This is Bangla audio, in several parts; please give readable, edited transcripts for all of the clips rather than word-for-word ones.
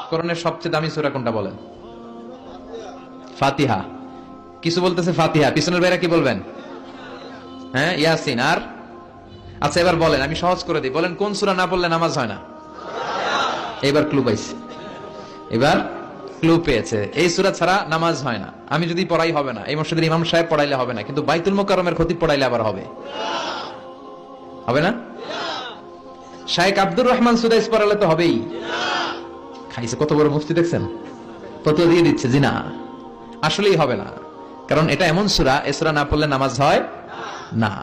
কোরআনের সবচেয়ে দামি সূরা কোনটা বলেন? ফাতিহা। কিছু বলতেছে ফাতিহা, পিছনের বাইরে কি বলবেন? হ্যাঁ, ইয়াসিন। আর আচ্ছা এবার বলেন, আমি সহজ করে দিই, বলেন কোন সূরা না পড়লে নামাজ হয় না? এবার ক্লু পাইছে, এবার ক্লু পেয়েছে। এই সূরা ছাড়া নামাজ হয় না। আমি যদি পড়াই হবে না, এই মসজিদের ইমাম সাহেব পড়াইলে হবে না, কিন্তু বাইতুল মোকাররমের খতিব পড়াইলে আবার হবে। হবে না? শাইখ আব্দুর রহমান সুদাইস পড়ালে তো হবেই। খাইছে কত বড় মুফতি দেখছেন, কত দিয়ে দিচ্ছে। জি না, আসলেই হবে না, কারণ এটা এমন সূরা, এই সূরা না পড়লে নামাজ হয় না।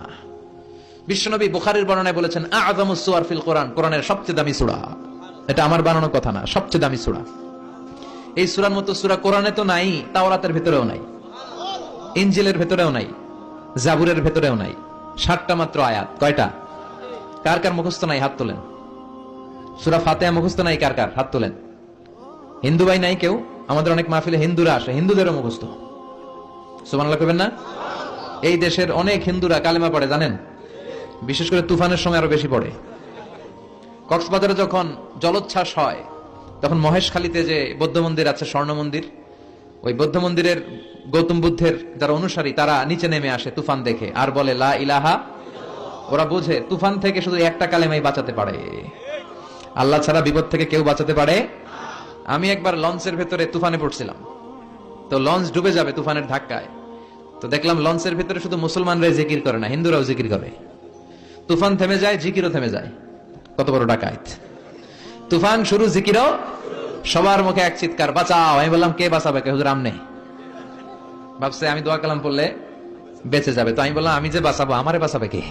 বিশ্বনবী বুখারীর বর্ণনায় বলেছেন আ'যামুস সুওয়ার ফিল কোরআন, কোরআনের সবচেয়ে দামি সূরা। এটা আমার বানানো কথা না, সবচেয়ে দামি সূরা। এই সূরার মতো সূরা কোরআনে তো নাই, তাওরাতের ভিতরেও নাই, ইনজিলের ভিতরেও নাই, জাবুরের ভিতরেও নাই। 7টা মাত্র আয়াত। কয়টা? কার কার মুখস্থ নাই হাত তোলেন। সূরা ফাতিহা মুখস্থ নাই কার কার? হাত তোলেন। হিন্দু ভাই নাই কেউ? আমাদের অনেক মাহফিলে হিন্দুরা আসে, হিন্দুদেরও মুখস্থ। সুবহানাল্লাহ কইবেন না? এই দেশের অনেক হিন্দুরা কালেমা পড়ে জানেন, বিশেষ করে তুফানের সময় আরো বেশি পড়ে। কক্সবাজারে যখন জলোচ্ছ্বাস হয়, তখন মহেশখালীতে যে বৌদ্ধ মন্দির আছে, স্বর্ণ মন্দির, ওই বৌদ্ধ মন্দিরের গৌতম বুদ্ধের যারা অনুসারী তারা নিচে নেমে আসে তুফান দেখে, আর বলে লা ইলাহা। ওরা বোঝে তুফান থেকে শুধু একটা কালেমাই বাঁচাতে পারে, আল্লাহ ছাড়া বিপদ থেকে কেউ বাঁচাতে পারে। আমি একবার লঞ্চের ভেতরে তুফানে পড়ছিলাম, তো লঞ্চ ডুবে যাবে তুফানের ধাক্কায়, তো দেখলাম লঞ্চের ভেতরে শুধু মুসলমানরাই জিকির করে না, হিন্দুরাও জিকির করে। তুফান থেমে যায়, জিকিরও থেমে যায়। কত বড় ডাকাত! তুফান শুরু, জিকিরও। সবার মুখে এক চিৎকার, বাঁচাও। আমি বললাম কে বাঁচাবে? কে? হুজুর আমনে। ভাবছে আমি দোয়া কালাম পড়লে বেঁচে যাবে, তো আমি বললাম আমি যে বাঁচাবো, আমারে বাঁচাবে কে?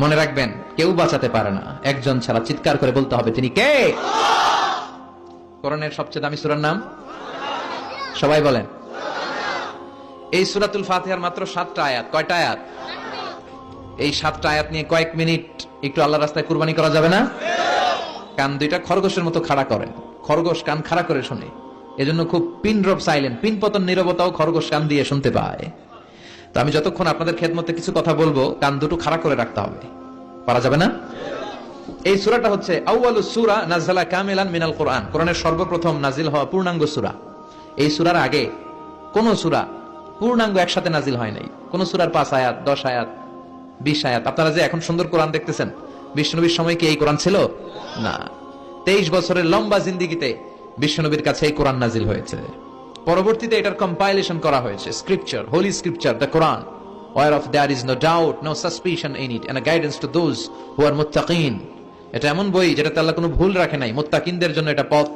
মনে রাখবেন, কেউ বাঁচাতে পারে না, একজন ছাড়া। চিৎকার করে বলতে হবে তিনি কে। কোরআনের সবচেয়ে দামি সূরার নাম সবাই বলেন। এই সূরাতুল ফাতিহার মাত্র 7টা আয়াত। কয়টা আয়াত? এই 7টা আয়াত নিয়ে কয়েক মিনিট একটু আল্লাহর রাস্তায় কুরবানি করা যাবে না? কান দুইটা খরগোশের মতো খাড়া করেন, খরগোশ কান খাড়া করে শুনে, এজন্য খুব পিন ড্রপ সাইলেন্ট, পিন পতন নীরবতাও খরগোশ কান দিয়ে শুনতে পায়। তো আমি যতক্ষণ আপনাদের খেদমতে কিছু কথা বলবো, কান দুটো খাড়া করে রাখতে হবে। পারা যাবে না? এই সূরাটা হচ্ছে আউয়ালুস সূরা নাযালা কামিলান মিনাল কোরআন, কোরআনের সর্বপ্রথম নাজিল হওয়া পূর্ণাঙ্গ সূরা। এই সূরার আগে কোন সূরা পূর্ণাঙ্গ একসাথে নাজিল হয় নাই। কোন সূরার 5 আয়াত, 10 আয়াত, 20 আয়াত। আপনারা যে এখন সুন্দর কোরআন দেখতেছেন, বিশ্বনবীর সময় কি এই কোরআন ছিল? না। 23 বছরের লম্বা জিন্দেগিতে বিশ্বনবীর কাছে এই কোরআন নাজিল হয়েছে। পরবর্তীতে এটার কম্পাইলেশন করা হয়েছে, scripture, holy scripture, the Quran, whereof there is no doubt, no suspicion in it, and a guidance to those who are muttaqin. এটা এমন বই যেটাতে আল্লাহ কোনো ভুল রাখে নাই, মুত্তাকিনদের জন্য এটা পথ